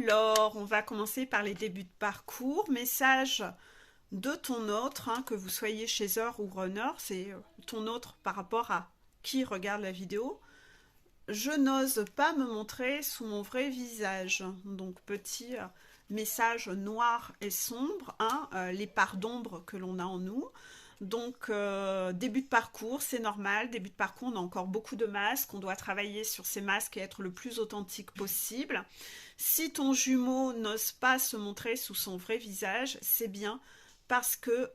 Alors, on va commencer par les débuts de parcours. Message de ton autre, hein, que vous soyez chaser ou runner, c'est ton autre par rapport à qui regarde la vidéo. Je n'ose pas me montrer sous mon vrai visage. Donc, petit message noir et sombre, hein, les parts d'ombre que l'on a en nous. Donc, début de parcours, c'est normal. Début de parcours, on a encore beaucoup de masques. On doit travailler sur ces masques et être le plus authentique possible. Si ton jumeau n'ose pas se montrer sous son vrai visage, c'est bien parce que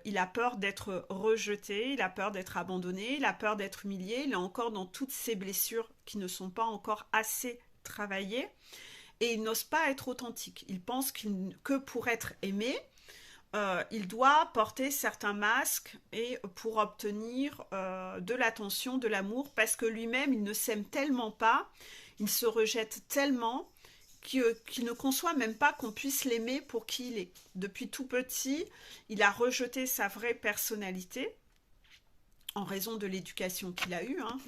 il a peur d'être rejeté, il a peur d'être abandonné, il a peur d'être humilié, il est encore dans toutes ces blessures qui ne sont pas encore assez travaillées et il n'ose pas être authentique. Il pense que pour être aimé, il doit porter certains masques et pour obtenir de l'attention, de l'amour, parce que lui-même, il ne s'aime tellement pas, il se rejette tellement qu'il ne conçoit même pas qu'on puisse l'aimer pour qui il est. Depuis tout petit, il a rejeté sa vraie personnalité en raison de l'éducation qu'il a eue. Hein.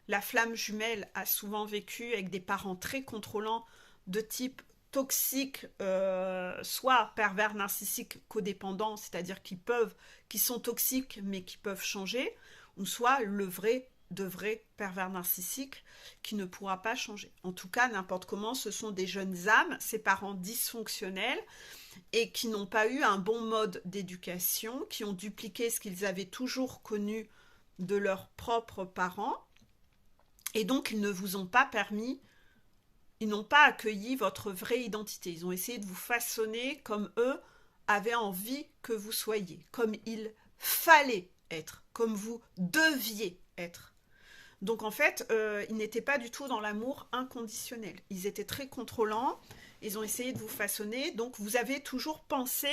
La flamme jumelle a souvent vécu avec des parents très contrôlants de type toxique, soit pervers narcissiques codépendants, c'est-à-dire qui sont toxiques mais qui peuvent changer, ou soit de vrai pervers narcissique qui ne pourra pas changer. En tout cas, n'importe comment, ce sont des jeunes âmes, ces parents dysfonctionnels et qui n'ont pas eu un bon mode d'éducation, qui ont dupliqué ce qu'ils avaient toujours connu de leurs propres parents et donc ils ne vous ont pas permis, ils n'ont pas accueilli votre vraie identité. Ils ont essayé de vous façonner comme eux avaient envie que vous soyez, comme il fallait être, comme vous deviez être. Donc en fait, ils n'étaient pas du tout dans l'amour inconditionnel. Ils étaient très contrôlants, ils ont essayé de vous façonner, donc vous avez toujours pensé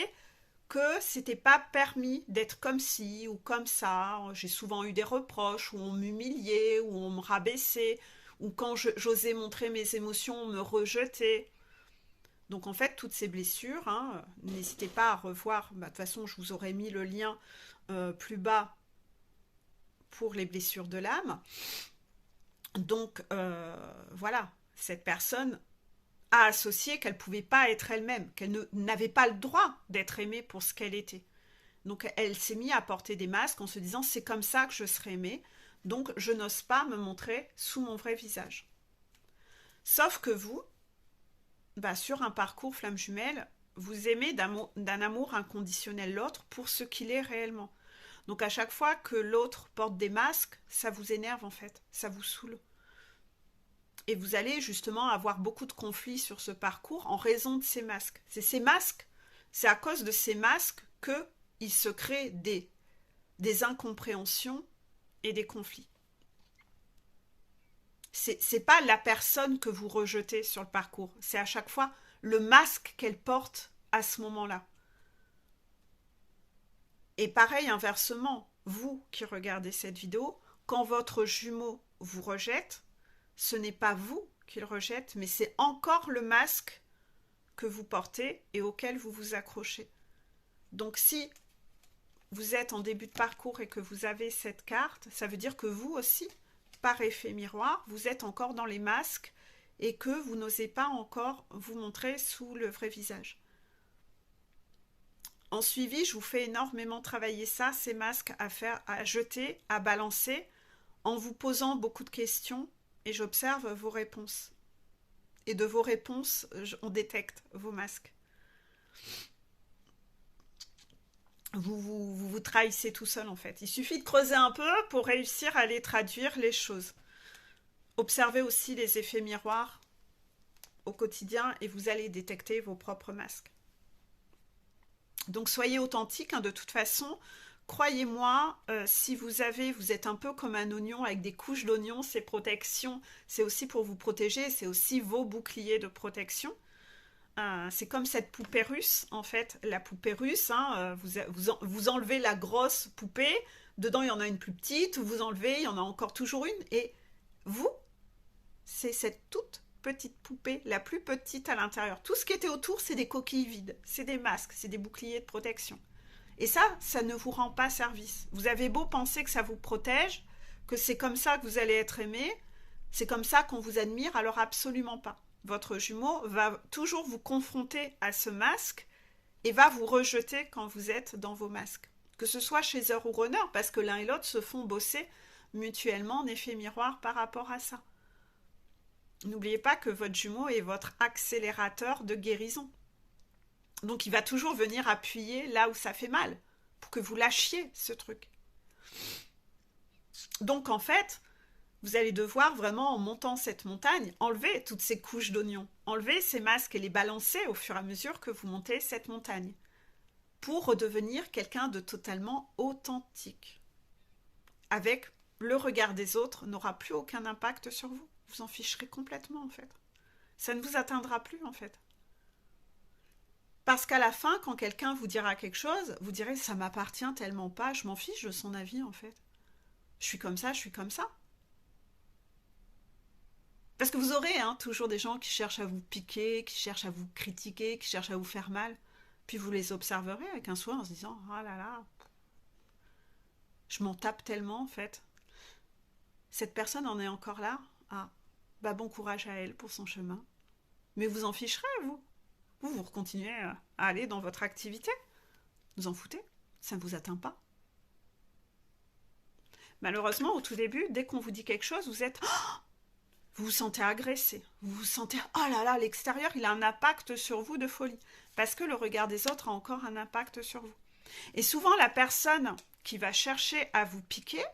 que c'était pas permis d'être comme ci ou comme ça. J'ai souvent eu des reproches, où on m'humiliait, où on me rabaissait, ou quand j'osais montrer mes émotions, on me rejetait. Donc en fait, toutes ces blessures, hein, n'hésitez pas à revoir, de toute façon je vous aurais mis le lien plus bas pour les blessures de l'âme. Donc voilà, cette personne a associé qu'elle ne pouvait pas être elle-même, qu'elle n'avait pas le droit d'être aimée pour ce qu'elle était. Donc elle s'est mise à porter des masques en se disant c'est comme ça que je serai aimée, donc je n'ose pas me montrer sous mon vrai visage. Sauf que vous, sur un parcours flamme jumelle, vous aimez d'un amour inconditionnel l'autre pour ce qu'il est réellement. Donc à chaque fois que l'autre porte des masques, ça vous énerve en fait, ça vous saoule. Et vous allez justement avoir beaucoup de conflits sur ce parcours en raison de ces masques. C'est à cause de ces masques qu'il se crée des incompréhensions et des conflits. C'est pas la personne que vous rejetez sur le parcours, c'est à chaque fois le masque qu'elle porte à ce moment-là. Et pareil, inversement, vous qui regardez cette vidéo, quand votre jumeau vous rejette, ce n'est pas vous qu'il rejette, mais c'est encore le masque que vous portez et auquel vous vous accrochez. Donc si vous êtes en début de parcours et que vous avez cette carte, ça veut dire que vous aussi, par effet miroir, vous êtes encore dans les masques et que vous n'osez pas encore vous montrer sous le vrai visage. En suivi, je vous fais énormément travailler ça, ces masques à jeter, à balancer, en vous posant beaucoup de questions et j'observe vos réponses. Et de vos réponses, on détecte vos masques. Vous trahissez tout seul en fait. Il suffit de creuser un peu pour réussir à les traduire les choses. Observez aussi les effets miroirs au quotidien et vous allez détecter vos propres masques. Donc soyez authentique, hein, de toute façon. Croyez-moi, si vous êtes un peu comme un oignon avec des couches d'oignon, ces protections, c'est aussi pour vous protéger, c'est aussi vos boucliers de protection. C'est comme cette poupée russe, en fait. La poupée russe, hein, vous enlevez la grosse poupée, dedans il y en a une plus petite, vous enlevez, il y en a encore toujours une, et vous, c'est cette toute petite poupée, la plus petite à l'intérieur. Tout ce qui était autour, c'est des coquilles vides, c'est des masques, c'est des boucliers de protection. Et ça ne vous rend pas service. Vous avez beau penser que ça vous protège, que c'est comme ça que vous allez être aimé, c'est comme ça qu'on vous admire, alors absolument pas. votre jumeau va toujours vous confronter à ce masque et va vous rejeter quand vous êtes dans vos masques. Que ce soit chaser ou runner, parce que l'un et l'autre se font bosser mutuellement en effet miroir par rapport à ça. N'oubliez pas que votre jumeau est votre accélérateur de guérison. Donc il va toujours venir appuyer là où ça fait mal, pour que vous lâchiez ce truc. Donc en fait, vous allez devoir vraiment, en montant cette montagne, enlever toutes ces couches d'oignons, enlever ces masques et les balancer au fur et à mesure que vous montez cette montagne, pour redevenir quelqu'un de totalement authentique. Avec le regard des autres n'aura plus aucun impact sur vous. Vous en ficherez complètement en fait. Ça ne vous atteindra plus en fait. Parce qu'à la fin, quand quelqu'un vous dira quelque chose, vous direz ça m'appartient tellement pas, je m'en fiche de son avis en fait. Je suis comme ça, je suis comme ça. Parce que vous aurez toujours des gens qui cherchent à vous piquer, qui cherchent à vous critiquer, qui cherchent à vous faire mal. Puis vous les observerez avec un soin en se disant « Oh là là, je m'en tape tellement en fait. Cette personne en est encore là. Ah, bah bon courage à elle pour son chemin. Mais vous en ficherez, vous. Vous continuez à aller dans votre activité. Vous en foutez, ça ne vous atteint pas. Malheureusement, au tout début, dès qu'on vous dit quelque chose, vous êtes... Oh, vous vous sentez agressé. Vous vous sentez... Oh là là, l'extérieur, il a un impact sur vous de folie. Parce que le regard des autres a encore un impact sur vous. Et souvent, la personne qui va chercher à vous piquer,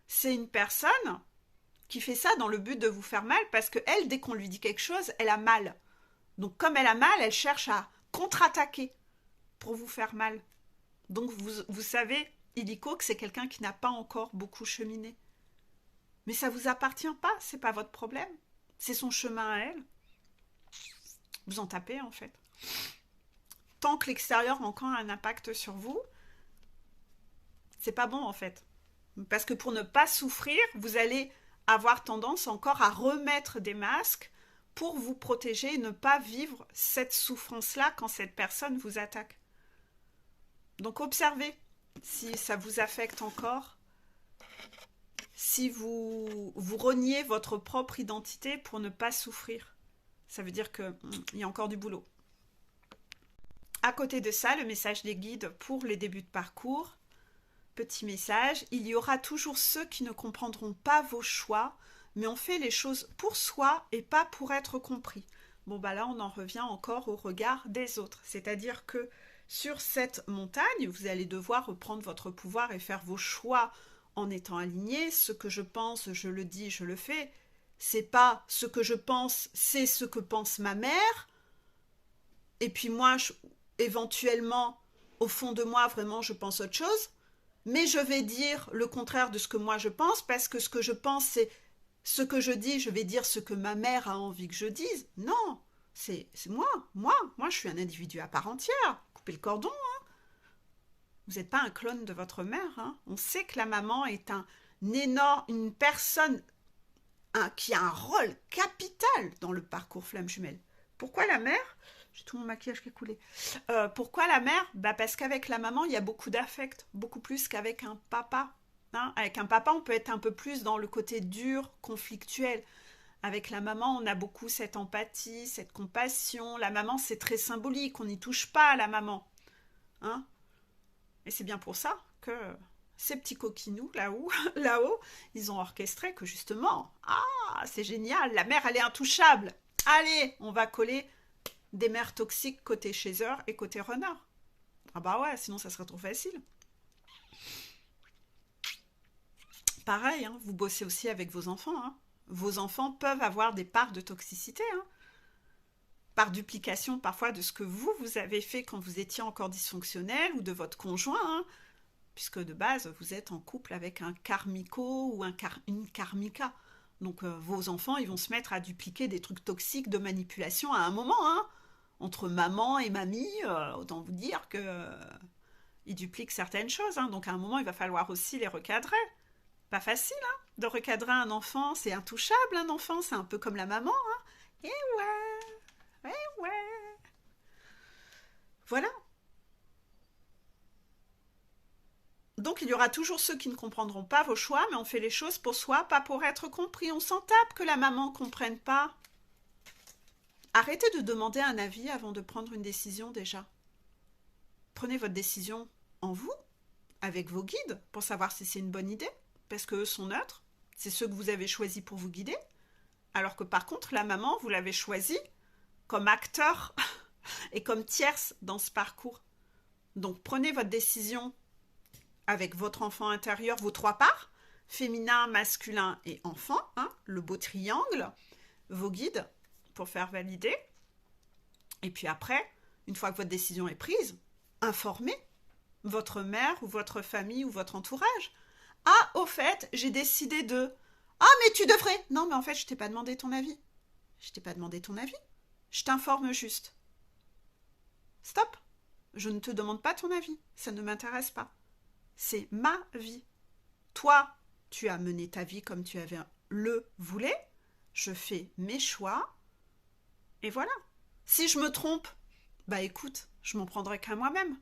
c'est une personne qui fait ça dans le but de vous faire mal, parce que elle, dès qu'on lui dit quelque chose, elle a mal. Donc comme elle a mal, elle cherche à contre-attaquer pour vous faire mal. Donc vous savez, illico, que c'est quelqu'un qui n'a pas encore beaucoup cheminé. Mais ça ne vous appartient pas, c'est pas votre problème. C'est son chemin à elle. Vous en tapez en fait. Tant que l'extérieur a encore un impact sur vous, c'est pas bon en fait. Parce que pour ne pas souffrir, vous allez avoir tendance encore à remettre des masques pour vous protéger et ne pas vivre cette souffrance-là quand cette personne vous attaque. Donc observez si ça vous affecte encore, si vous reniez votre propre identité pour ne pas souffrir. Ça veut dire qu'il y a encore du boulot. À côté de ça, le message des guides pour les débuts de parcours. Petit message, il y aura toujours ceux qui ne comprendront pas vos choix, mais on fait les choses pour soi et pas pour être compris. Bon bah là on en revient encore au regard des autres, c'est-à-dire que sur cette montagne, vous allez devoir reprendre votre pouvoir et faire vos choix en étant aligné. Ce que je pense, je le dis, je le fais. C'est pas ce que je pense, c'est ce que pense ma mère. Et puis moi, éventuellement, au fond de moi, vraiment, je pense autre chose. Mais je vais dire le contraire de ce que moi je pense, parce que ce que je pense, c'est ce que je dis, je vais dire ce que ma mère a envie que je dise. Non, c'est moi, je suis un individu à part entière. Coupez le cordon, hein. Vous n'êtes pas un clone de votre mère, hein. On sait que la maman est une personne qui a un rôle capital dans le parcours flamme jumelle. Pourquoi la mère? J'ai tout mon maquillage qui est coulé. Pourquoi la mère? Parce qu'avec la maman, il y a beaucoup d'affect, beaucoup plus qu'avec un papa. Avec un papa, on peut être un peu plus dans le côté dur, conflictuel. Avec la maman, on a beaucoup cette empathie, cette compassion. La maman, c'est très symbolique, on n'y touche pas à la maman. Et c'est bien pour ça que ces petits coquinous là-haut, ils ont orchestré que justement, c'est génial, la mère, elle est intouchable. Allez, on va coller des mères toxiques côté chaser et côté runner. Ah bah ouais, sinon ça serait trop facile. Pareil, vous bossez aussi avec vos enfants. Vos enfants peuvent avoir des parts de toxicité, par duplication parfois de ce que vous avez fait quand vous étiez encore dysfonctionnel ou de votre conjoint, puisque de base, vous êtes en couple avec un karmico ou une karmika. Donc vos enfants, ils vont se mettre à dupliquer des trucs toxiques de manipulation à un moment, entre maman et mamie, autant vous dire que ils dupliquent certaines choses, donc à un moment, il va falloir aussi les recadrer. Pas facile, de recadrer un enfant, c'est intouchable, un enfant, c'est un peu comme la maman, Eh ouais. Voilà. Donc il y aura toujours ceux qui ne comprendront pas vos choix, mais on fait les choses pour soi, pas pour être compris. On s'en tape que la maman ne comprenne pas. Arrêtez de demander un avis avant de prendre une décision déjà. Prenez votre décision en vous, avec vos guides, pour savoir si c'est une bonne idée, parce qu'eux sont neutres, c'est ceux que vous avez choisis pour vous guider, alors que par contre, la maman, vous l'avez choisie comme acteur et comme tierce dans ce parcours. Donc prenez votre décision avec votre enfant intérieur, vos 3 parts, féminin, masculin et enfant, hein, le beau triangle, vos guides pour faire valider. Et puis après, une fois que votre décision est prise, informez votre mère ou votre famille ou votre entourage. Ah, au fait, j'ai décidé de... Ah, mais tu devrais... Non, mais en fait, je t'ai pas demandé ton avis. Je t'ai pas demandé ton avis. Je t'informe juste. Stop. Je ne te demande pas ton avis. Ça ne m'intéresse pas. C'est ma vie. Toi, tu as mené ta vie comme tu avais le voulais. Je fais mes choix. Et voilà. Si je me trompe, bah écoute, je m'en prendrai qu'à moi-même.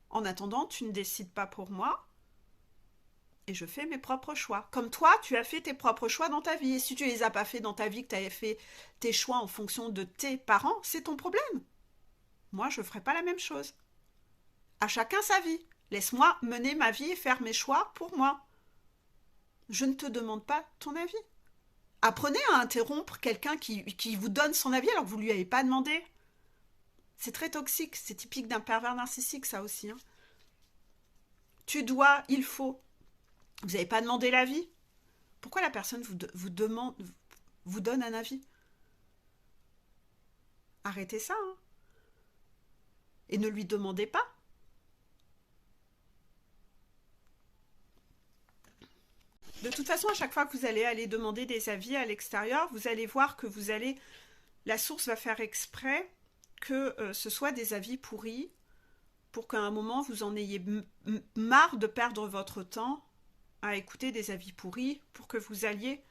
En attendant, tu ne décides pas pour moi. Et je fais mes propres choix. Comme toi, tu as fait tes propres choix dans ta vie. Et si tu ne les as pas fait dans ta vie, que tu avais fait tes choix en fonction de tes parents, c'est ton problème. Moi, je ne ferai pas la même chose. À chacun sa vie. Laisse-moi mener ma vie et faire mes choix pour moi. Je ne te demande pas ton avis. Apprenez à interrompre quelqu'un qui vous donne son avis alors que vous ne lui avez pas demandé. C'est très toxique. C'est typique d'un pervers narcissique, ça aussi. Hein. Tu dois, il faut. Vous n'avez pas demandé l'avis. Pourquoi la personne vous donne un avis? Arrêtez ça. Hein. Et ne lui demandez pas. De toute façon, à chaque fois que vous allez aller demander des avis à l'extérieur, vous allez voir que la source va faire exprès que ce soit des avis pourris pour qu'à un moment vous en ayez marre de perdre votre temps à écouter des avis pourris pour que vous alliez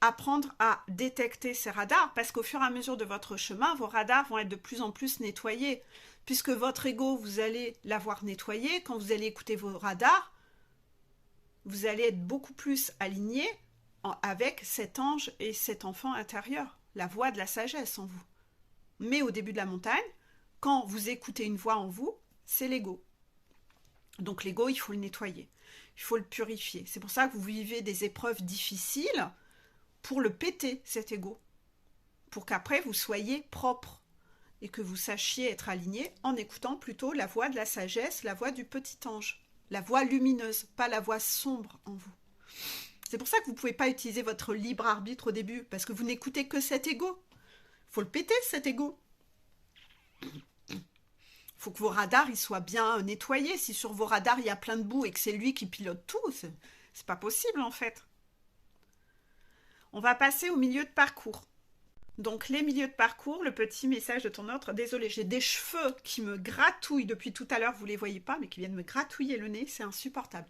apprendre à détecter ces radars, parce qu'au fur et à mesure de votre chemin, vos radars vont être de plus en plus nettoyés, puisque votre ego, vous allez l'avoir nettoyé. Quand vous allez écouter vos radars, vous allez être beaucoup plus aligné avec cet ange et cet enfant intérieur, la voix de la sagesse en vous. Mais au début de la montagne, quand vous écoutez une voix en vous, c'est l'ego. Donc l'ego, il faut le nettoyer, il faut le purifier. C'est pour ça que vous vivez des épreuves difficiles pour le péter, cet ego. Pour qu'après, vous soyez propre et que vous sachiez être aligné en écoutant plutôt la voix de la sagesse, la voix du petit ange. La voix lumineuse, pas la voix sombre en vous. C'est pour ça que vous ne pouvez pas utiliser votre libre arbitre au début, parce que vous n'écoutez que cet ego. Il faut le péter, cet ego. Il faut que vos radars ils soient bien nettoyés. Si sur vos radars, il y a plein de boue et que c'est lui qui pilote tout, c'est pas possible en fait. On va passer au milieu de parcours. Donc les milieux de parcours, le petit message de ton autre. Désolé, j'ai des cheveux qui me gratouillent depuis tout à l'heure, vous ne les voyez pas, mais qui viennent me gratouiller le nez, c'est insupportable.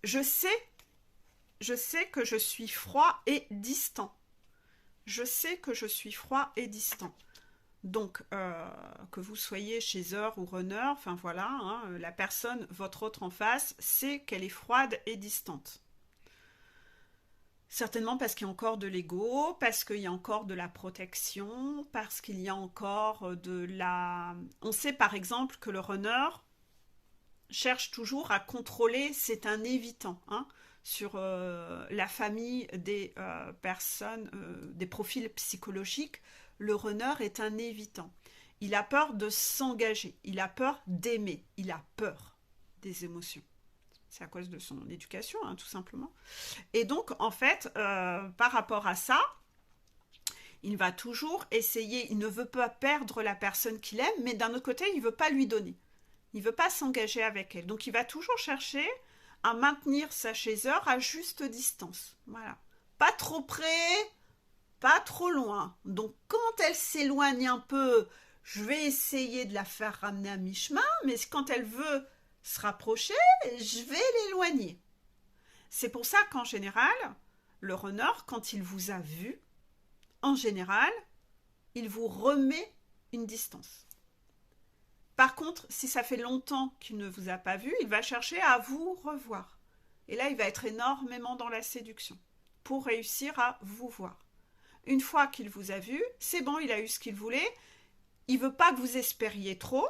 Je sais que je suis froid et distant. Je sais que je suis froid et distant. Donc, que vous soyez chasseur ou runner, enfin voilà, hein, la personne, votre autre en face, sait qu'elle est froide et distante. Certainement parce qu'il y a encore de l'ego, parce qu'il y a encore de la protection, parce qu'il y a encore de la... On sait par exemple que le runner cherche toujours à contrôler, c'est un évitant, hein, sur la famille des personnes, des profils psychologiques. Le runner est un évitant. Il a peur de s'engager, il a peur d'aimer, il a peur des émotions. C'est à cause de son éducation, hein, tout simplement. Et donc, en fait, par rapport à ça, il va toujours essayer, il ne veut pas perdre la personne qu'il aime, mais d'un autre côté, il ne veut pas lui donner. Il ne veut pas s'engager avec elle. Donc, il va toujours chercher à maintenir sa chasseur à juste distance. Voilà. Pas trop près, pas trop loin. Donc, quand elle s'éloigne un peu, je vais essayer de la faire ramener à mi-chemin, mais quand elle veut se rapprocher, je vais l'éloigner. C'est pour ça qu'en général, le runner, quand il vous a vu, en général, il vous remet une distance. Par contre, si ça fait longtemps qu'il ne vous a pas vu, il va chercher à vous revoir. Et là, il va être énormément dans la séduction pour réussir à vous voir. une fois qu'il vous a vu, c'est bon, il a eu ce qu'il voulait. Il veut pas que vous espériez trop.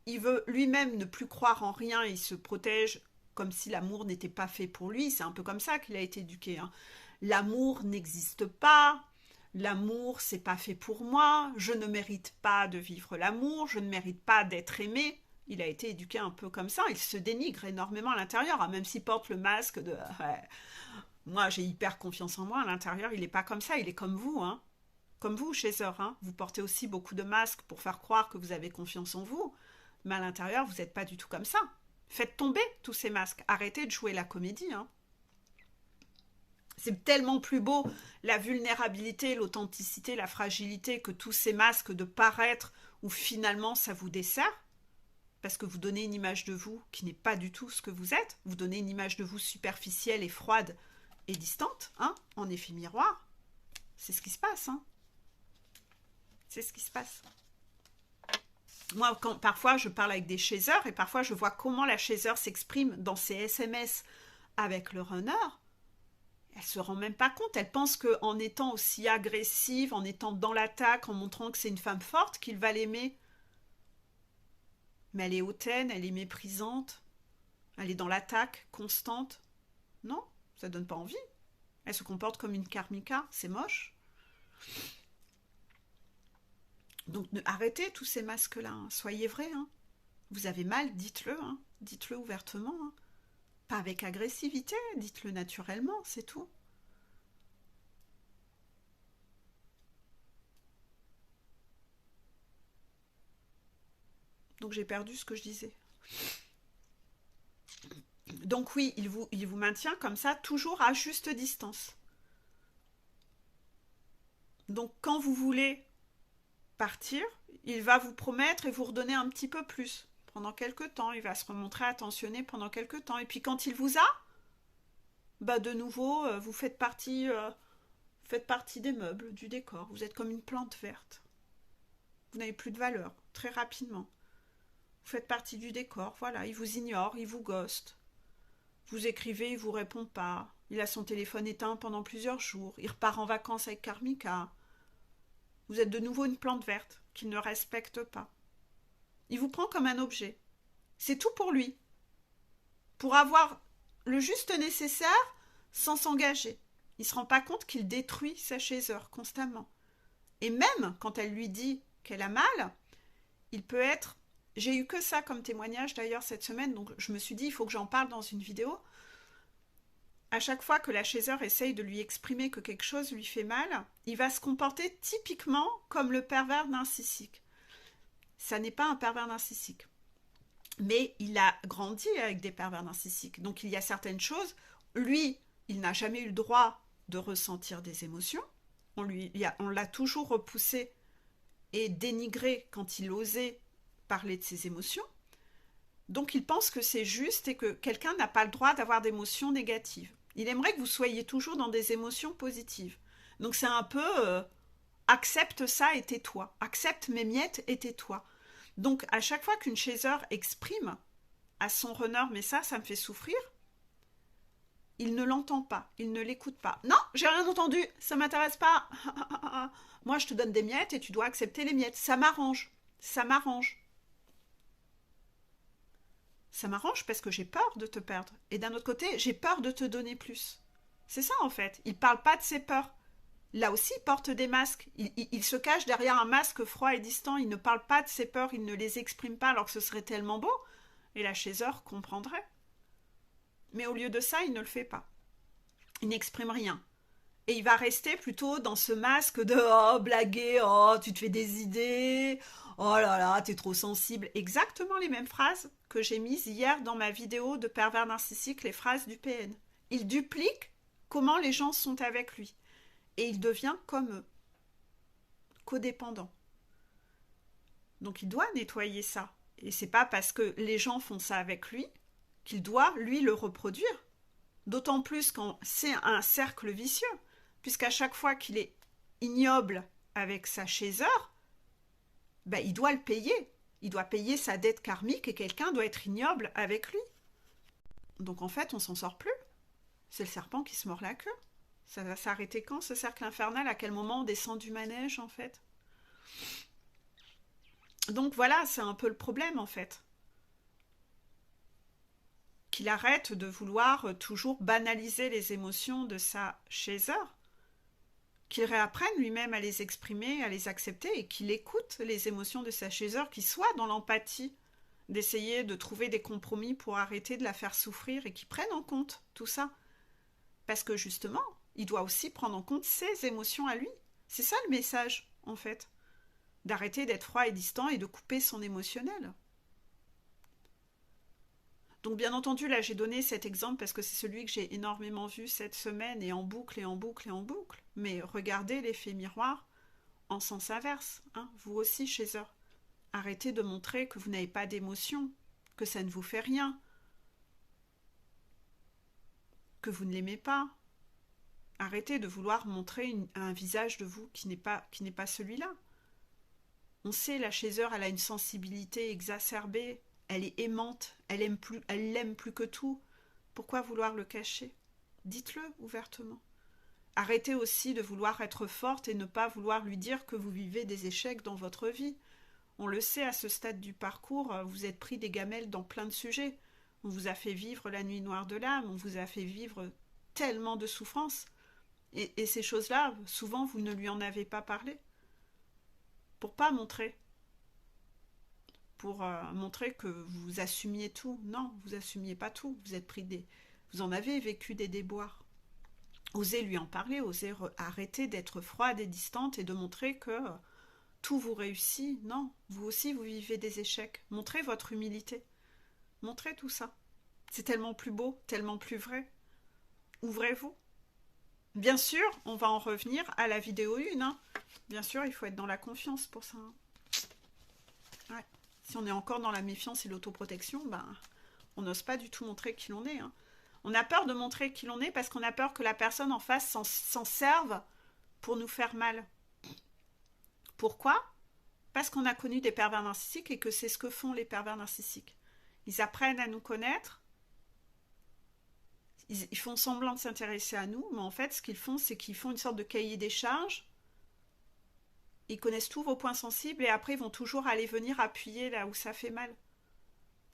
Il veut lui-même ne plus croire en rien. Il se protège comme si l'amour n'était pas fait pour lui. C'est un peu comme ça qu'il a été éduqué. Hein. L'amour n'existe pas. L'amour, c'est pas fait pour moi. Je ne mérite pas de vivre l'amour. Je ne mérite pas d'être aimé. Il a été éduqué un peu comme ça. Il se dénigre énormément à l'intérieur, hein, même s'il porte le masque de moi, j'ai hyper confiance en moi. À l'intérieur, il n'est pas comme ça. Il est comme vous, hein. Comme vous, Chaser. Hein. Vous portez aussi beaucoup de masques pour faire croire que vous avez confiance en vous. Mais à l'intérieur, vous n'êtes pas du tout comme ça. Faites tomber tous ces masques. Arrêtez de jouer la comédie. Hein. C'est tellement plus beau, la vulnérabilité, l'authenticité, la fragilité, que tous ces masques de paraître où finalement ça vous dessert. Parce que vous donnez une image de vous qui n'est pas du tout ce que vous êtes. Vous donnez une image de vous superficielle et froide et distante, hein, en effet miroir. C'est ce qui se passe. Hein. C'est ce qui se passe. Moi, parfois, je parle avec des chasers et parfois, je vois comment la chaser s'exprime dans ses SMS avec le runner. Elle se rend même pas compte. Elle pense qu'en étant aussi agressive, en étant dans l'attaque, en montrant que c'est une femme forte, qu'il va l'aimer. Mais elle est hautaine, elle est méprisante. Elle est dans l'attaque constante. Non, ça donne pas envie. Elle se comporte comme une karmika. C'est moche. Donc arrêtez tous ces masques-là, hein. Soyez vrais. Hein. Vous avez mal, dites-le. Hein. Dites-le ouvertement. Hein. Pas avec agressivité, dites-le naturellement, c'est tout. Donc j'ai perdu ce que je disais. Donc oui, il vous maintient comme ça, toujours à juste distance. Donc quand vous voulez partir, il va vous promettre et vous redonner un petit peu plus. Pendant quelques temps, il va se remontrer attentionné pendant quelques temps. Et puis quand il vous a, bah de nouveau, vous faites partie des meubles, du décor. Vous êtes comme une plante verte. Vous n'avez plus de valeur, très rapidement. Vous faites partie du décor, voilà. Il vous ignore, il vous ghost. Vous écrivez, il vous répond pas. Il a son téléphone éteint pendant plusieurs jours. Il repart en vacances avec Karmika. Vous êtes de nouveau une plante verte qu'il ne respecte pas. Il vous prend comme un objet. C'est tout pour lui. Pour avoir le juste nécessaire sans s'engager. Il ne se rend pas compte qu'il détruit sa chaser constamment. Et même quand elle lui dit qu'elle a mal, il peut être... J'ai eu que ça comme témoignage d'ailleurs cette semaine, donc je me suis dit il faut que j'en parle dans une vidéo. À chaque fois que la chaser essaye de lui exprimer que quelque chose lui fait mal, il va se comporter typiquement comme le pervers narcissique. Ça n'est pas un pervers narcissique. Mais il a grandi avec des pervers narcissiques. Donc il y a certaines choses, lui, il n'a jamais eu le droit de ressentir des émotions. On l'a toujours repoussé et dénigré quand il osait parler de ses émotions. Donc il pense que c'est juste et que quelqu'un n'a pas le droit d'avoir d'émotions négatives. Il aimerait que vous soyez toujours dans des émotions positives. Donc c'est un peu accepte ça et tais-toi. Accepte mes miettes et tais-toi. Donc à chaque fois qu'une chaser exprime à son runner mais ça me fait souffrir, il ne l'entend pas, il ne l'écoute pas. Non, j'ai rien entendu, ça m'intéresse pas. Moi je te donne des miettes et tu dois accepter les miettes. Ça m'arrange, ça m'arrange. Ça m'arrange parce que j'ai peur de te perdre. Et d'un autre côté, j'ai peur de te donner plus. C'est ça en fait. Il ne parle pas de ses peurs. Là aussi, il porte des masques. Il se cache derrière un masque froid et distant. Il ne parle pas de ses peurs. Il ne les exprime pas alors que ce serait tellement beau. Et la chaser comprendrait. Mais au lieu de ça, il ne le fait pas. Il n'exprime rien. Et il va rester plutôt dans ce masque de « Oh, blaguer, oh, tu te fais des idées, oh là là, t'es trop sensible ». Exactement les mêmes phrases que j'ai mises hier dans ma vidéo de pervers narcissique, les phrases du PN. Il duplique comment les gens sont avec lui. Et il devient comme eux, codépendant. Donc il doit nettoyer ça. Et c'est pas parce que les gens font ça avec lui qu'il doit, lui, le reproduire. D'autant plus quand c'est un cercle vicieux. Puisqu'à chaque fois qu'il est ignoble avec sa chaser, ben, il doit le payer. Il doit payer sa dette karmique et quelqu'un doit être ignoble avec lui. Donc en fait, on s'en sort plus. C'est le serpent qui se mord la queue. Ça va s'arrêter quand, ce cercle infernal? À quel moment on descend du manège, en fait? Donc voilà, c'est un peu le problème, en fait. Qu'il arrête de vouloir toujours banaliser les émotions de sa chaser, qu'il réapprenne lui-même à les exprimer, à les accepter, et qu'il écoute les émotions de sa chaser, qu'il soit dans l'empathie, d'essayer de trouver des compromis pour arrêter de la faire souffrir, et qu'il prenne en compte tout ça. Parce que justement, il doit aussi prendre en compte ses émotions à lui. C'est ça le message, en fait. D'arrêter d'être froid et distant et de couper son émotionnel. Donc bien entendu, là j'ai donné cet exemple parce que c'est celui que j'ai énormément vu cette semaine et en boucle et en boucle et en boucle. Mais regardez l'effet miroir en sens inverse. Hein, vous aussi, chez eux. Arrêtez de montrer que vous n'avez pas d'émotion, que ça ne vous fait rien, que vous ne l'aimez pas. Arrêtez de vouloir montrer un visage de vous qui n'est pas celui-là. On sait, la chaiseur, elle a une sensibilité exacerbée, elle est aimante, elle l'aime plus que tout. Pourquoi vouloir le cacher? Dites-le ouvertement. Arrêtez aussi de vouloir être forte et ne pas vouloir lui dire que vous vivez des échecs dans votre vie. On le sait, à ce stade du parcours, vous êtes pris des gamelles dans plein de sujets. On vous a fait vivre la nuit noire de l'âme, on vous a fait vivre tellement de souffrances. Et ces choses-là, souvent, vous ne lui en avez pas parlé. Pour pas montrer. Pour montrer que vous assumiez tout. Non, vous assumiez pas tout. Vous en avez vécu des déboires. Osez lui en parler, osez arrêter d'être froide et distante et de montrer que tout vous réussit. Non, vous aussi, vous vivez des échecs. Montrez votre humilité. Montrez tout ça. C'est tellement plus beau, tellement plus vrai. Ouvrez-vous. Bien sûr, on va en revenir à la vidéo 1. Hein. Bien sûr, il faut être dans la confiance pour ça. Hein. Ouais. Si on est encore dans la méfiance et l'autoprotection, ben, on n'ose pas du tout montrer qui l'on est. Hein. On a peur de montrer qui l'on est parce qu'on a peur que la personne en face s'en serve pour nous faire mal. Pourquoi? Parce qu'on a connu des pervers narcissiques et que c'est ce que font les pervers narcissiques. Ils apprennent à nous connaître, ils font semblant de s'intéresser à nous, mais en fait, ce qu'ils font, c'est qu'ils font une sorte de cahier des charges. Ils connaissent tous vos points sensibles et après, ils vont toujours aller venir appuyer là où ça fait mal.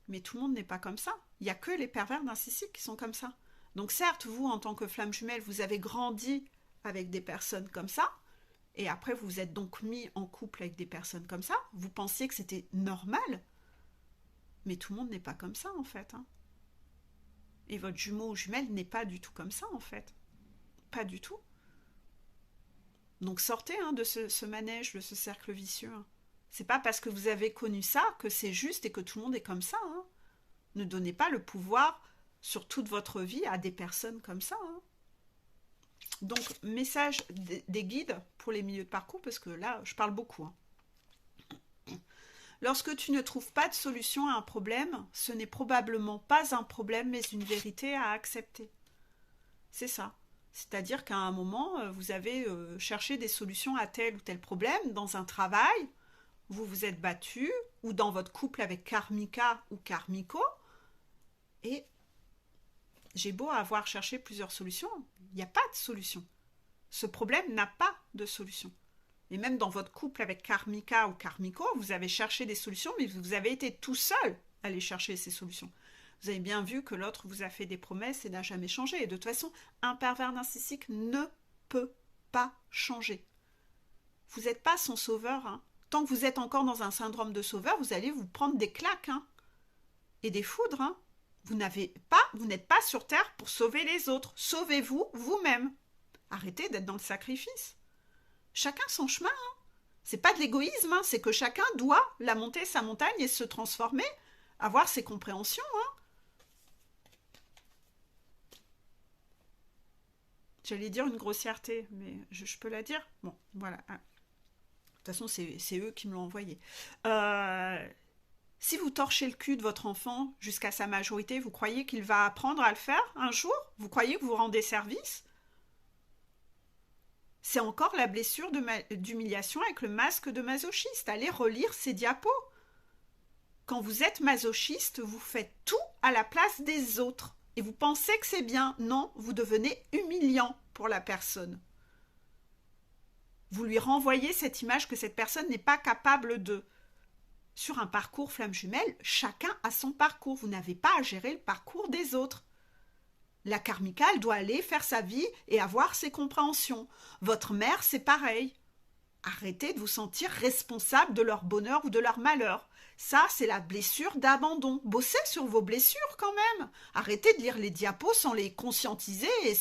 Mais tout le monde n'est pas comme ça. Il n'y a que les pervers narcissiques qui sont comme ça. Donc certes, vous, en tant que flamme jumelle, vous avez grandi avec des personnes comme ça, et après, vous vous êtes donc mis en couple avec des personnes comme ça. Vous pensiez que c'était normal, mais tout le monde n'est pas comme ça, en fait. Hein. Et votre jumeau ou jumelle n'est pas du tout comme ça, en fait. Pas du tout. Donc sortez de ce manège, de ce cercle vicieux. Hein. C'est pas parce que vous avez connu ça que c'est juste et que tout le monde est comme ça. Hein. Ne donnez pas le pouvoir sur toute votre vie à des personnes comme ça. Hein. Donc, message des guides pour les milieux de parcours, parce que là, je parle beaucoup. Hein. Lorsque tu ne trouves pas de solution à un problème, ce n'est probablement pas un problème, mais une vérité à accepter. C'est ça. C'est-à-dire qu'à un moment, vous avez cherché des solutions à tel ou tel problème dans un travail, vous vous êtes battu, ou dans votre couple avec Karmika ou Karmiko, et j'ai beau avoir cherché plusieurs solutions, il n'y a pas de solution. Ce problème n'a pas de solution. Et même dans votre couple avec Karmika ou Karmiko, vous avez cherché des solutions, mais vous avez été tout seul à aller chercher ces solutions. Vous avez bien vu que l'autre vous a fait des promesses et n'a jamais changé. Et de toute façon, un pervers narcissique ne peut pas changer. Vous n'êtes pas son sauveur. Hein. Tant que vous êtes encore dans un syndrome de sauveur, vous allez vous prendre des claques hein, et des foudres. Hein. Vous n'êtes pas sur Terre pour sauver les autres. Sauvez-vous vous-même. Arrêtez d'être dans le sacrifice. Chacun son chemin. Hein. C'est pas de l'égoïsme, hein. C'est que chacun doit la monter sa montagne et se transformer, avoir ses compréhensions. Hein. J'allais dire une grossièreté, mais je peux la dire. Bon, voilà. De toute façon, c'est eux qui me l'ont envoyé. Si vous torchez le cul de votre enfant jusqu'à sa majorité, vous croyez qu'il va apprendre à le faire un jour? Vous croyez que vous rendez service? C'est encore la blessure d'humiliation avec le masque de masochiste. Allez relire ces diapos. Quand vous êtes masochiste, vous faites tout à la place des autres. Et vous pensez que c'est bien. Non, vous devenez humiliant. pour la personne. Vous lui renvoyez cette image que cette personne n'est pas capable de. Sur un parcours flamme jumelle, chacun a son parcours. Vous n'avez pas à gérer le parcours des autres. La karmika, elle doit aller faire sa vie et avoir ses compréhensions. Votre mère, c'est pareil. Arrêtez de vous sentir responsable de leur bonheur ou de leur malheur. Ça, c'est la blessure d'abandon. Bossez sur vos blessures quand même. Arrêtez de lire les diapos sans les conscientiser et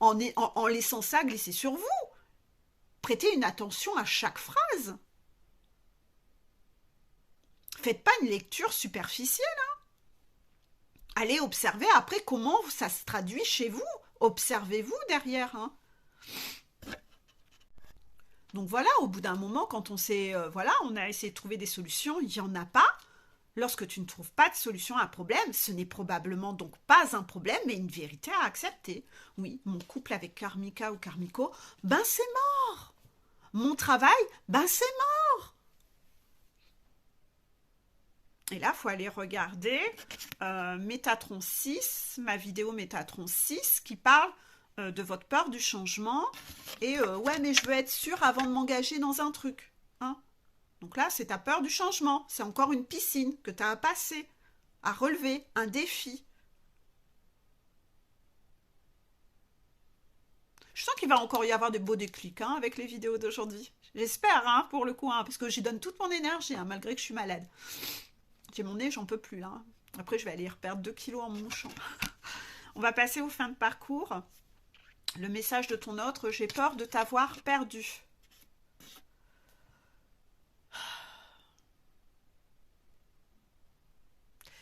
en laissant ça glisser sur vous. Prêtez une attention à chaque phrase. Faites pas une lecture superficielle. Allez observer après comment ça se traduit chez vous. Observez-vous derrière. Donc voilà, au bout d'un moment, quand on on a essayé de trouver des solutions, il n'y en a pas. Lorsque tu ne trouves pas de solution à un problème, ce n'est probablement donc pas un problème, mais une vérité à accepter. Oui, mon couple avec Karmika ou Karmiko, ben c'est mort. Mon travail, ben c'est mort. Et là, il faut aller regarder Métatron 6, ma vidéo Métatron 6, qui parle de votre peur du changement. Et ouais, mais je veux être sûre avant de m'engager dans un truc. Donc là, c'est ta peur du changement. C'est encore une piscine que tu as à passer, à relever, un défi. Je sens qu'il va encore y avoir de beaux déclics avec les vidéos d'aujourd'hui. J'espère, pour le coup, parce que j'y donne toute mon énergie, malgré que je suis malade. J'ai mon nez, j'en peux plus, là. Après, je vais aller reperdre 2 kilos en mon champ. On va passer aux fins de parcours. Le message de ton autre, j'ai peur de t'avoir perdu.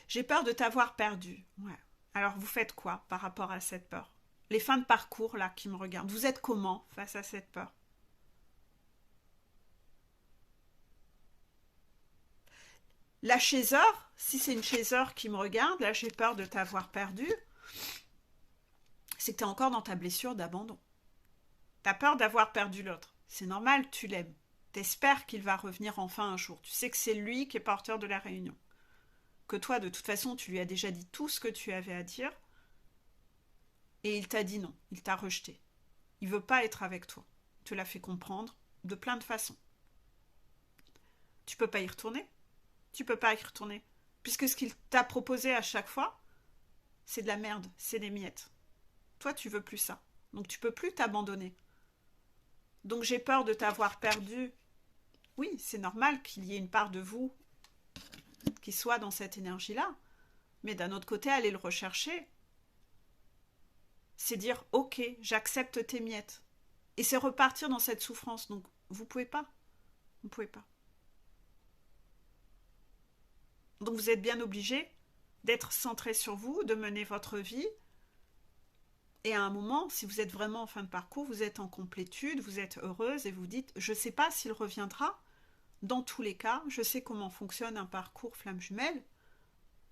J'ai peur de t'avoir perdu. Ouais. Alors, vous faites quoi par rapport à cette peur? Les fins de parcours, là, qui me regardent. Vous êtes comment face à cette peur? La chaiseur, si c'est une chaiseur qui me regarde, là, j'ai peur de t'avoir perdu, c'est que tu es encore dans ta blessure d'abandon. Tu as peur d'avoir perdu l'autre. C'est normal, tu l'aimes. Tu espères qu'il va revenir enfin un jour. Tu sais que c'est lui qui est porteur de la réunion. Que toi, de toute façon, tu lui as déjà dit tout ce que tu avais à dire. Et il t'a dit non. Il t'a rejeté. Il ne veut pas être avec toi. Tu te l'as fait comprendre de plein de façons. Tu peux pas y retourner. Tu peux pas y retourner. Puisque ce qu'il t'a proposé à chaque fois, c'est de la merde, c'est des miettes. Toi, tu veux plus ça. Donc tu peux plus t'abandonner. Donc j'ai peur de t'avoir perdu. Oui, c'est normal qu'il y ait une part de vous qui soit dans cette énergie-là. Mais d'un autre côté, aller le rechercher, c'est dire, ok, j'accepte tes miettes. Et c'est repartir dans cette souffrance. Donc vous pouvez pas. Vous pouvez pas. Donc vous êtes bien obligé d'être centré sur vous, de mener votre vie. Et à un moment, si vous êtes vraiment en fin de parcours, vous êtes en complétude, vous êtes heureuse et vous dites, je ne sais pas s'il reviendra. Dans tous les cas, je sais comment fonctionne un parcours flamme jumelle.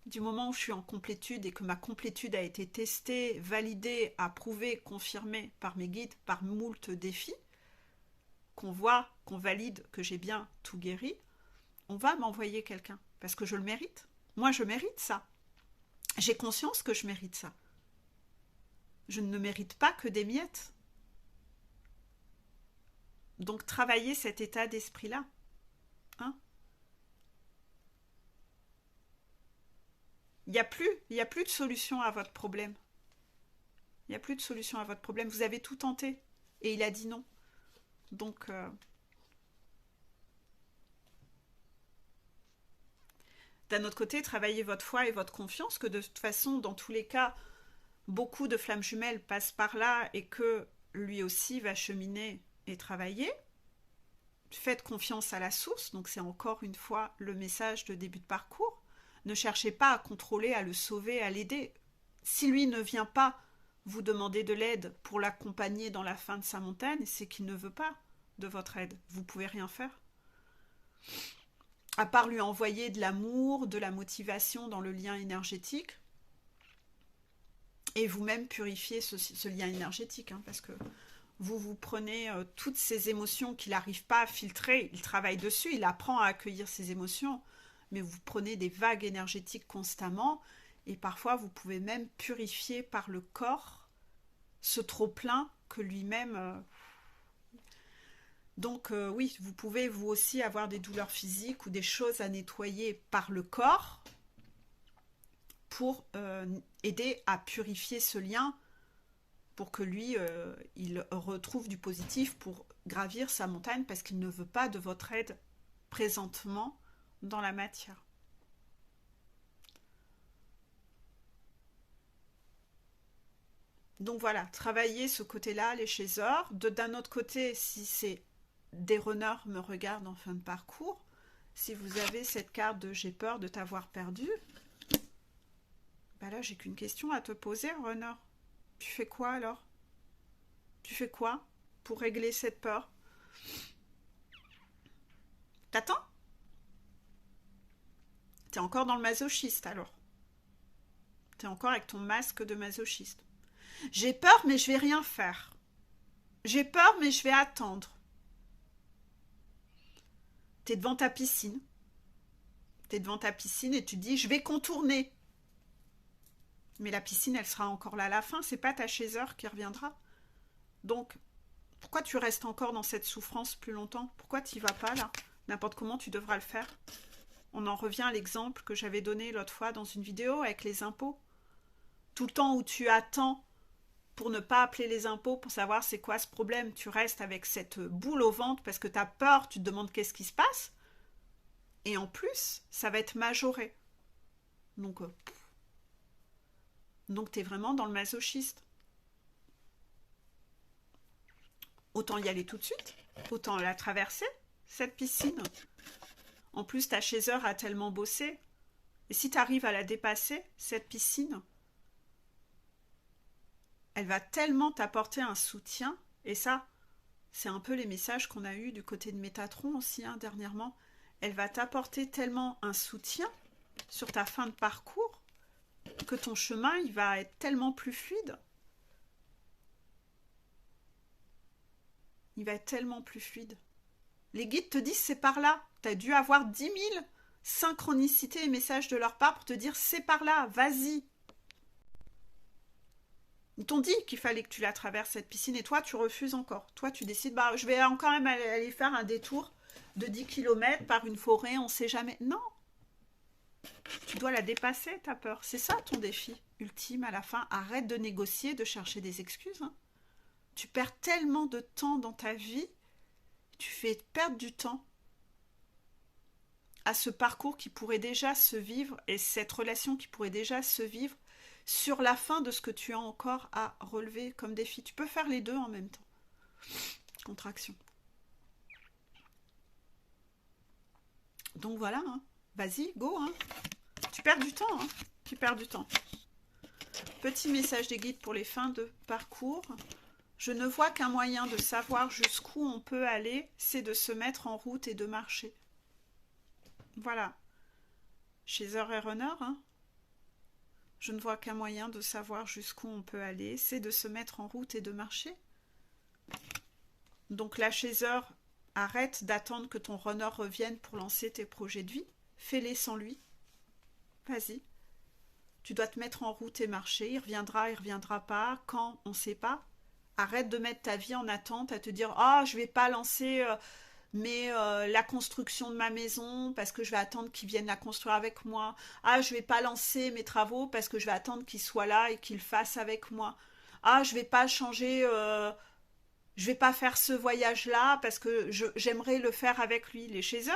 Du moment où je suis en complétude et que ma complétude a été testée, validée, approuvée, confirmée par mes guides, par moult défis, qu'on voit, qu'on valide que j'ai bien tout guéri, on va m'envoyer quelqu'un. Parce que je le mérite. Moi, je mérite ça. J'ai conscience que je mérite ça. Je ne mérite pas que des miettes. Donc, travaillez cet état d'esprit-là. Il n'y a plus de solution à votre problème. Il n'y a plus de solution à votre problème. Vous avez tout tenté. Et il a dit non. Donc, d'un autre côté, travaillez votre foi et votre confiance, que de toute façon, dans tous les cas, beaucoup de flammes jumelles passent par là et que lui aussi va cheminer et travailler. Faites confiance à la source, donc c'est encore une fois le message de début de parcours. Ne cherchez pas à contrôler, à le sauver, à l'aider. Si lui ne vient pas vous demander de l'aide pour l'accompagner dans la fin de sa montagne, c'est qu'il ne veut pas de votre aide. Vous ne pouvez rien faire. À part lui envoyer de l'amour, de la motivation dans le lien énergétique, et vous-même purifier ce lien énergétique, parce que vous prenez toutes ces émotions qu'il n'arrive pas à filtrer, il travaille dessus, il apprend à accueillir ces émotions, mais vous prenez des vagues énergétiques constamment, et parfois vous pouvez même purifier par le corps ce trop-plein que lui-même... Donc oui, vous pouvez vous aussi avoir des douleurs physiques ou des choses à nettoyer par le corps pour aider à purifier ce lien pour que lui, il retrouve du positif pour gravir sa montagne parce qu'il ne veut pas de votre aide présentement dans la matière. Donc voilà, travailler ce côté-là, les chasers. D'un autre côté, si c'est des runners me regardent en fin de parcours, si vous avez cette carte de j'ai peur de t'avoir perdu, bah là j'ai qu'une question à te poser, runner. Tu fais quoi alors? Tu fais quoi pour régler cette peur? T'attends? T'es encore dans le masochiste alors. T'es encore avec ton masque de masochiste. J'ai peur mais je vais rien faire. J'ai peur mais je vais attendre. T'es devant ta piscine. T'es devant ta piscine et tu dis je vais contourner. Mais la piscine elle sera encore là à la fin, c'est pas ta chaser qui reviendra. Donc pourquoi tu restes encore dans cette souffrance plus longtemps? Pourquoi tu n'y vas pas là? N'importe comment tu devras le faire. On en revient à l'exemple que j'avais donné l'autre fois dans une vidéo avec les impôts. Tout le temps où tu attends pour ne pas appeler les impôts pour savoir c'est quoi ce problème, tu restes avec cette boule au ventre parce que tu as peur, tu te demandes qu'est-ce qui se passe. Et en plus, ça va être majoré. Donc tu es vraiment dans le masochiste. Autant y aller tout de suite, autant la traverser, cette piscine. En plus, ta chaser a tellement bossé. Et si tu arrives à la dépasser, cette piscine, elle va tellement t'apporter un soutien. Et ça, c'est un peu les messages qu'on a eus du côté de Métatron aussi, dernièrement. Elle va t'apporter tellement un soutien sur ta fin de parcours que ton chemin, il va être tellement plus fluide. Il va être tellement plus fluide. Les guides te disent c'est par là. Tu as dû avoir 10 000 synchronicités et messages de leur part pour te dire c'est par là, vas-y. Ils t'ont dit qu'il fallait que tu la traverses cette piscine et toi tu refuses encore. Toi tu décides bah je vais quand même aller faire un détour de 10 km par une forêt, on sait jamais. Non. Tu dois la dépasser ta peur. C'est ça ton défi ultime à la fin. Arrête de négocier, de chercher des excuses. Tu perds tellement de temps dans ta vie, tu fais perdre du temps à ce parcours qui pourrait déjà se vivre et cette relation qui pourrait déjà se vivre sur la fin de ce que tu as encore à relever comme défi. Tu peux faire les deux en même temps. Contraction. Donc voilà, vas-y, go. Tu perds du temps. Tu perds du temps. Petit message des guides pour les fins de parcours. Je ne vois qu'un moyen de savoir jusqu'où on peut aller, c'est de se mettre en route et de marcher. Voilà. Chaser et runner, Je ne vois qu'un moyen de savoir jusqu'où on peut aller, c'est de se mettre en route et de marcher. Donc la chaser, arrête d'attendre que ton runner revienne pour lancer tes projets de vie. Fais-les sans lui. Vas-y. Tu dois te mettre en route et marcher. Il reviendra pas. Quand, on ne sait pas. Arrête de mettre ta vie en attente, à te dire « Ah, je ne vais pas lancer la construction de ma maison parce que je vais attendre qu'ils viennent la construire avec moi. Ah, je ne vais pas lancer mes travaux parce que je vais attendre qu'ils soient là et qu'ils le fassent avec moi. Ah, je ne vais pas changer... je vais pas faire ce voyage-là parce que j'aimerais le faire avec lui. » Les chasers,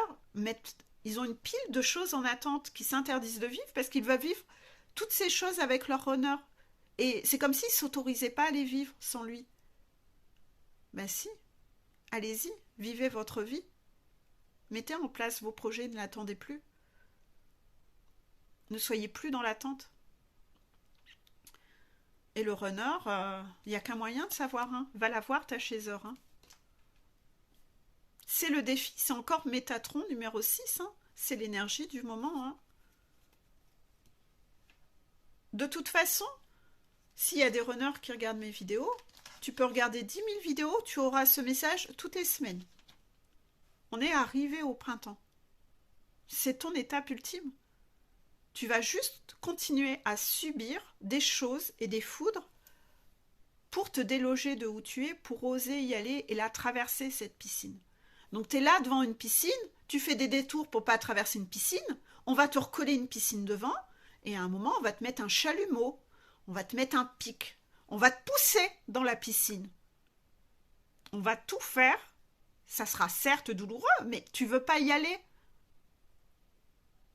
ils ont une pile de choses en attente qui s'interdisent de vivre parce qu'ils veulent vivre toutes ces choses avec leur runner. Et c'est comme s'ils ne s'autorisaient pas à les vivre sans lui. Ben si, allez-y, vivez votre vie. Mettez en place vos projets, ne l'attendez plus. Ne soyez plus dans l'attente. Et le runner, il n'y a qu'un moyen de savoir. Va la voir ta chaser. C'est le défi, c'est encore Métatron numéro 6. C'est l'énergie du moment. De toute façon, s'il y a des runners qui regardent mes vidéos, tu peux regarder 10 000 vidéos, tu auras ce message toutes les semaines. On est arrivé au printemps. C'est ton étape ultime. Tu vas juste continuer à subir des choses et des foudres pour te déloger de où tu es, pour oser y aller et la traverser, cette piscine. Donc tu es là devant une piscine, tu fais des détours pour pas traverser une piscine, on va te recoller une piscine devant, et à un moment, on va te mettre un chalumeau, on va te mettre un pic, on va te pousser dans la piscine. On va tout faire, ça sera certes douloureux, mais tu veux pas y aller.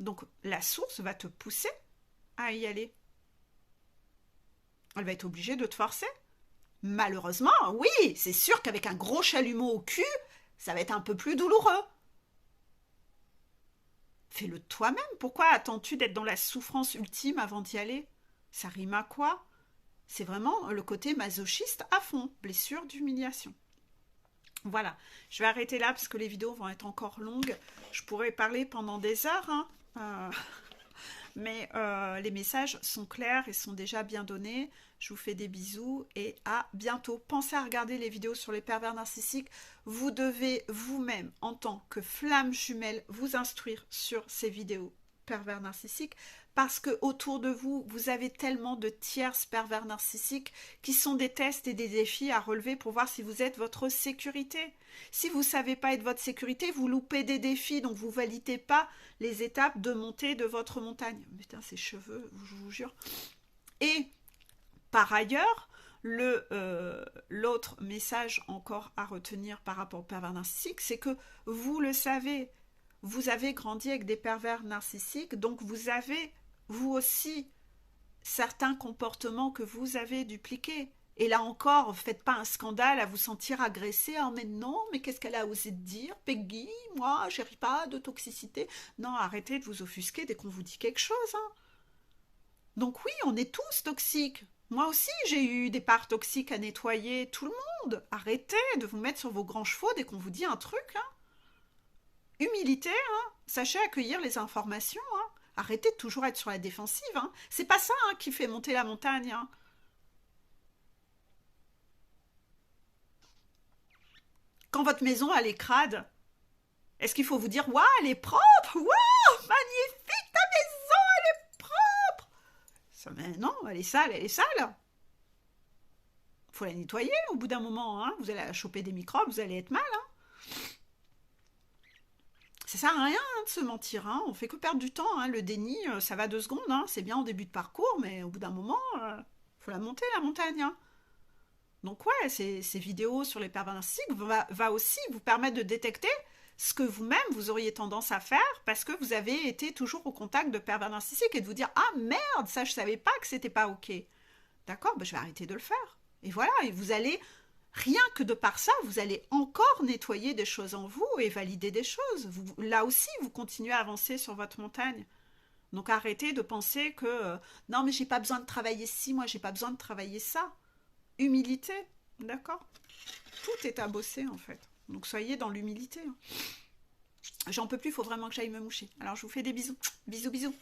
Donc la source va te pousser à y aller. Elle va être obligée de te forcer. Malheureusement, oui, c'est sûr qu'avec un gros chalumeau au cul, ça va être un peu plus douloureux. Fais-le toi-même. Pourquoi attends-tu d'être dans la souffrance ultime avant d'y aller? Ça rime à quoi? C'est vraiment le côté masochiste à fond, blessure d'humiliation. Voilà, je vais arrêter là parce que les vidéos vont être encore longues. Je pourrais parler pendant des heures, hein. Mais les messages sont clairs et sont déjà bien donnés. Je vous fais des bisous et à bientôt. Pensez à regarder les vidéos sur les pervers narcissiques. Vous devez vous-même, en tant que flamme jumelle, vous instruire sur ces vidéos pervers narcissiques parce que autour de vous, vous avez tellement de tierces pervers narcissiques qui sont des tests et des défis à relever pour voir si vous êtes votre sécurité. Si vous ne savez pas être votre sécurité, vous loupez des défis, donc vous ne validez pas les étapes de montée de votre montagne. Putain, ces cheveux, je vous jure. Et par ailleurs, l'autre message encore à retenir par rapport au pervers narcissique, c'est que vous le savez, vous avez grandi avec des pervers narcissiques, donc vous avez, vous aussi, certains comportements que vous avez dupliqués. Et là encore, faites pas un scandale à vous sentir agressé. Oh mais non, mais qu'est-ce qu'elle a osé dire, Peggy? Moi, je n'ai pas de toxicité. Non, arrêtez de vous offusquer dès qu'on vous dit quelque chose. Hein. Donc oui, on est tous toxiques. Moi aussi, j'ai eu des parts toxiques à nettoyer. Tout le monde. Arrêtez de vous mettre sur vos grands chevaux dès qu'on vous dit un truc. Hein. Humilité, hein. Sachez accueillir les informations. Hein. Arrêtez de toujours être sur la défensive. Hein. C'est pas ça hein, qui fait monter la montagne. Hein. Quand votre maison elle est crade, est-ce qu'il faut vous dire « Waouh, elle est propre! Waouh, magnifique, ta maison, elle est propre !» Ça, mais non, elle est sale, elle est sale. Faut la nettoyer au bout d'un moment. Hein. Vous allez choper des microbes, vous allez être mal. Hein. Ça sert à rien hein, de se mentir. Hein. On fait que perdre du temps. Hein. Le déni, ça va 2 secondes. Hein. C'est bien au début de parcours, mais au bout d'un moment, faut la monter, la montagne. Hein. Donc ouais, ces vidéos sur les pervers narcissiques va aussi vous permettre de détecter ce que vous-même, vous auriez tendance à faire parce que vous avez été toujours au contact de pervers narcissiques et de vous dire « Ah merde, ça je savais pas que c'était pas ok. » D'accord, ben, je vais arrêter de le faire. Et voilà, et vous allez, rien que de par ça, vous allez encore nettoyer des choses en vous et valider des choses. Là aussi, vous continuez à avancer sur votre montagne. Donc arrêtez de penser que « Non mais j'ai pas besoin de travailler ci, moi j'ai pas besoin de travailler ça. » Humilité, d'accord? Tout est à bosser en fait. Donc soyez dans l'humilité. J'en peux plus, il faut vraiment que j'aille me moucher. Alors je vous fais des bisous. Bisous, bisous.